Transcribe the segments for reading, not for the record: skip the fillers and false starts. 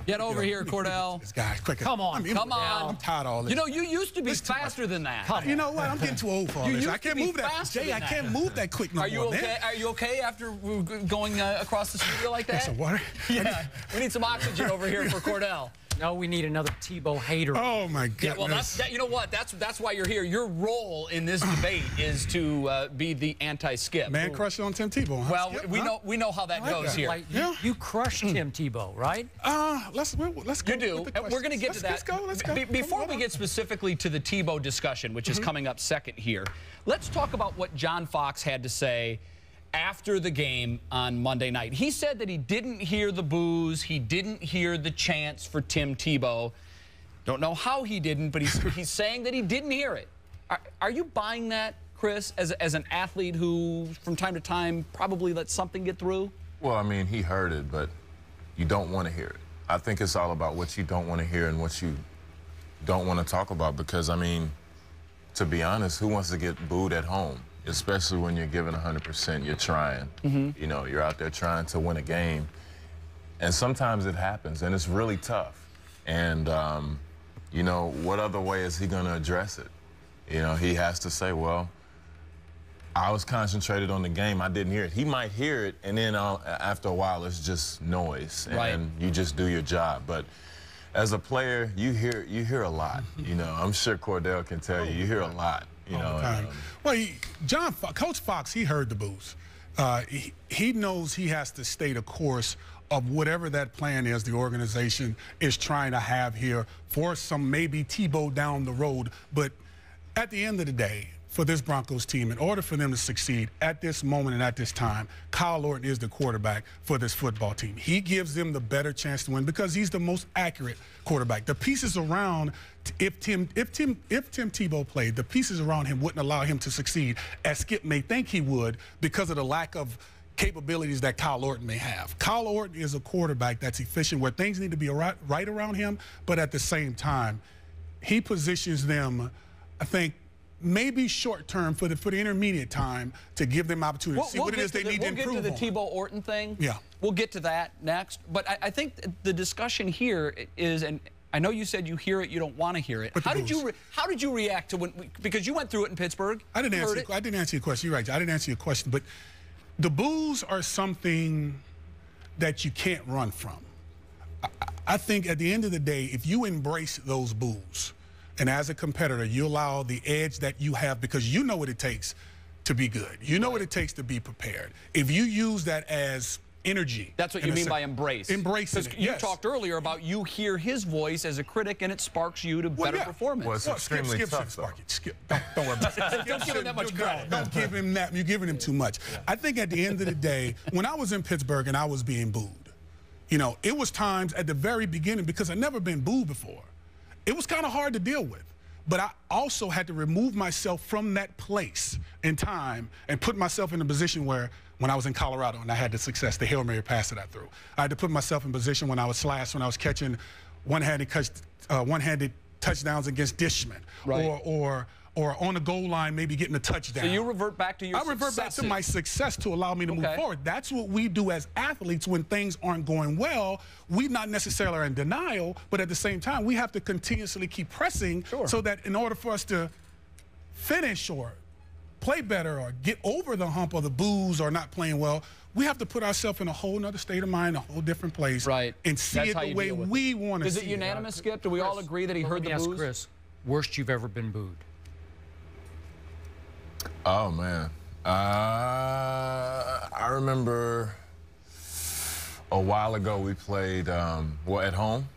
Get over here, Cordell. This guy, quick. Come on, come on. I'm tired of all this. You know, you used to be faster than that. You know what? I'm getting too old for all this. I can't move that. Jay, I can't move that quick no more. Are you okay? Are you okay after going across the studio like that? Some water? Yeah. We need some oxygen over here for Cordell. No, we need another Tebow hater. Oh my goodness. Yeah, well, you know what? That's why you're here. Your role in this debate is to be the anti-Skip. Man crush on Tim Tebow. Huh? Well, Skip, we know how that goes here. Like, you crushed Tim Tebow, right? Let's go. You do. We're going to get to that. Let's go. Before we get specifically to the Tebow discussion, which is coming up second here, let's talk about what John Fox had to say after the game on Monday night. He said that he didn't hear the boos, he didn't hear the chants for Tim Tebow. Don't know how he didn't, but he's saying that he didn't hear it. Are you buying that, Chris, as an athlete who, from time to time, probably lets something get through? Well, I mean, he heard it, but you don't want to hear it. I think it's all about what you don't want to hear and what you don't want to talk about because, I mean, to be honest, who wants to get booed at home? Especially when you're giving 100%, you're trying. You know, you're out there trying to win a game. And sometimes it happens, and it's really tough. And, you know, what other way is he going to address it? You know, he has to say, well, I was concentrated on the game. I didn't hear it. He might hear it, and then after a while, it's just noise, and you just do your job. But as a player, you hear a lot. You know, I'm sure Cordell can tell you hear a lot. You know, well, Coach Fox, he heard the boos. He knows he has to stay the course of whatever that plan is the organization is trying to have here for some maybe Tebow down the road. But at the end of the day, for this Broncos team, in order for them to succeed at this moment and at this time, Kyle Orton is the quarterback for this football team. He gives them the better chance to win because he's the most accurate quarterback. The pieces around, if Tim Tebow played, the pieces around him wouldn't allow him to succeed as Skip may think he would because of the lack of capabilities that Kyle Orton may have. Kyle Orton is a quarterback that's efficient where things need to be right around him, but at the same time, he positions them, I think, maybe short-term for the intermediate time to give them opportunity to see what it is they need to improve on. We'll get to the Tebow-Orton thing. Yeah. We'll get to that next. But I think the discussion here is, and I know you said you hear it, you don't want to hear it. How did you react to when, because you went through it in Pittsburgh? I didn't answer your question. You're right. I didn't answer your question. But the boos are something that you can't run from. I think at the end of the day, if you embrace those boos, and as a competitor, you allow the edge that you have because you know what it takes to be good. You know what it takes to be prepared. If you use that as energy. That's what you mean by embrace. Embracing it, you talked earlier about you hear his voice as a critic and it sparks you to better performance. Well, it's extremely tough, Skip, don't worry about it. Don't give him that much credit. Don't give him that. You're giving him too much. I think at the end of the day, when I was in Pittsburgh and I was being booed, you know, it was times at the very beginning because I'd never been booed before. It was kind of hard to deal with. But I also had to remove myself from that place in time and put myself in a position where when I was in Colorado and I had the success, the Hail Mary pass that I threw. I had to put myself in position when I was slashed, when I was catching one-handed touchdowns against Dishman, or on the goal line, maybe getting a touchdown. So you revert back to your I revert back to my success to allow me to move forward. That's what we do as athletes when things aren't going well. We not necessarily are in denial, but at the same time, we have to continuously keep pressing so that in order for us to finish or play better or get over the hump of the boos or not playing well, we have to put ourselves in a whole other state of mind, a whole different place, and see it the way we want to see it. Is it unanimous, Skip? Do we all agree that he heard the boos? Let me ask Chris, worst you've ever been booed? Oh, man. I remember a while ago we played, well, at home.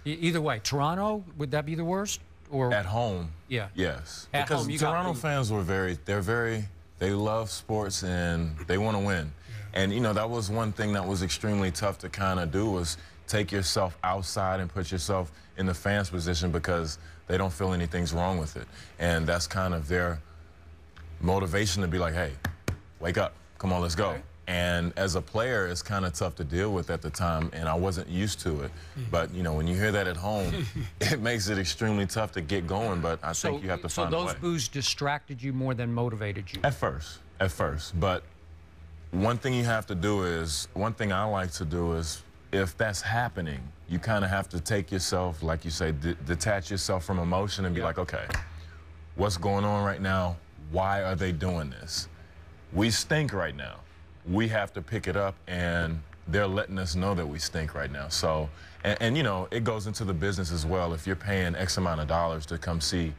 Either way, Toronto, would that be the worst? Or at home? Yeah. Yes. At because home, Toronto fans were they love sports and they want to win. And, you know, that was one thing that was extremely tough to kind of do was take yourself outside and put yourself in the fans' position because they don't feel anything's wrong with it. And that's kind of their motivation to be like, hey, wake up, come on, let's go. And as a player, it's kind of tough to deal with at the time, and I wasn't used to it. But, you know, when you hear that at home, it makes it extremely tough to get going, but I think you have to find a way. So those boos distracted you more than motivated you? At first. But one thing you have to do is, one thing I like to do is if that's happening, you kind of have to take yourself, like you say, detach yourself from emotion and be like, okay, what's going on right now? Why are they doing this? We stink right now. We have to pick it up, and they're letting us know that we stink right now. So, and you know, it goes into the business as well. If you're paying X amount of dollars to come see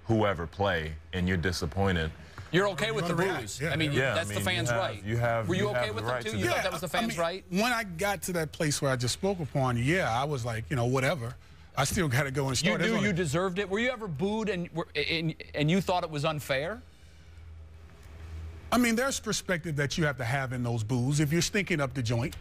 whoever play and you're disappointed, you're okay with the boos. Yeah, I mean, that's the fans' right. Were you okay with them, too? You thought that was the fans' right? When I got to that place where I just spoke upon, yeah, I was like, you know, whatever. I still got to go and start. You knew you deserved it? Were you ever booed and you thought it was unfair? I mean, there's perspective that you have to have in those boos. If you're stinking up the joint,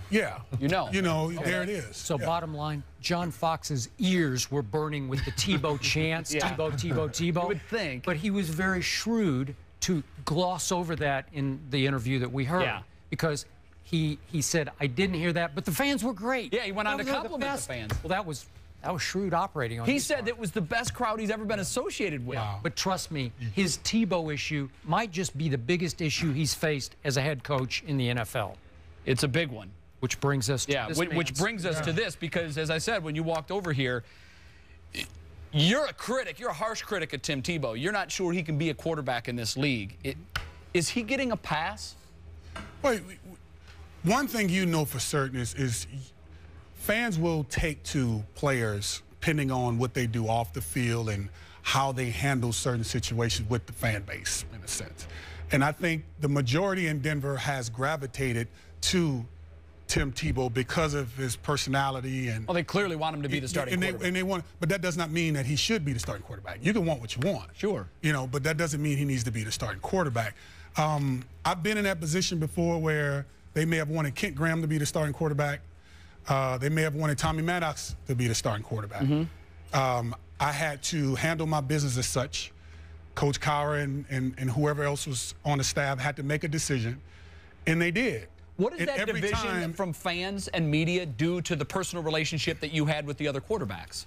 yeah. You know. Okay. There it is. So bottom line, John Fox's ears were burning with the Tebow chants, Tebow, Tebow, Tebow. You would think. But he was very shrewd to gloss over that in the interview that we heard. Yeah. Because he said, I didn't hear that, but the fans were great. Yeah, he went on to compliment the fans. Well, that was shrewd operating on He his said part. it was the best crowd he's ever been associated with. Wow. But trust me, his Tebow issue might just be the biggest issue he's faced as a head coach in the NFL. It's a big one. Which brings us to this which brings us to this, because as I said, when you walked over here, you're a critic. You're a harsh critic of Tim Tebow. You're not sure he can be a quarterback in this league. Is he getting a pass? Wait, one thing you know for certain is fans will take to players depending on what they do off the field and how they handle certain situations with the fan base, in a sense. And I think the majority in Denver has gravitated to Tim Tebow because of his personality. And well, they clearly want him to be the starting quarterback. But that does not mean that he should be the starting quarterback. You can want what you want. Sure. You know, but that doesn't mean he needs to be the starting quarterback. I've been in that position before where they may have wanted Kent Graham to be the starting quarterback. They may have wanted Tommy Maddox to be the starting quarterback. I had to handle my business as such. Coach Cowher and whoever else was on the staff had to make a decision, and they did. What does that division from fans and media do to the personal relationship that you had with the other quarterbacks?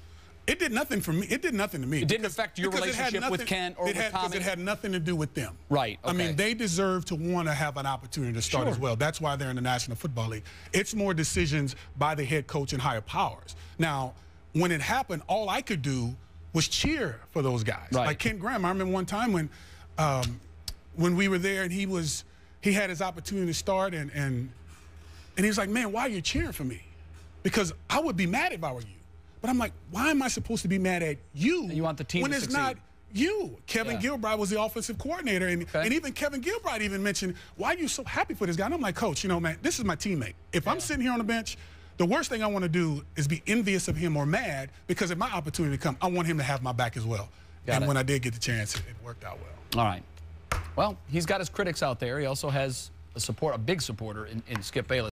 It did nothing for me. It did nothing to me. It didn't affect your relationship with Kent or with Tommy? Because it had nothing to do with them. Right, okay. I mean, they deserve to want to have an opportunity to start as well. That's why they're in the National Football League. It's more decisions by the head coach and higher powers. Now, when it happened, all I could do was cheer for those guys. Right. Like Kent Graham, I remember one time when we were there and he had his opportunity to start and he was like, man, why are you cheering for me? Because I would be mad if I were you. But I'm like, why am I supposed to be mad at you? And you want the team when to it's succeed. not you? Kevin Gilbride was the offensive coordinator, and even Kevin Gilbride even mentioned, why are you so happy for this guy? And I'm like, Coach, you know, man, this is my teammate. If I'm sitting here on the bench, the worst thing I want to do is be envious of him or mad, because if my opportunity comes, I want him to have my back as well. And when I did get the chance, it worked out well. All right. Well, he's got his critics out there. He also has a big supporter in Skip Bayless.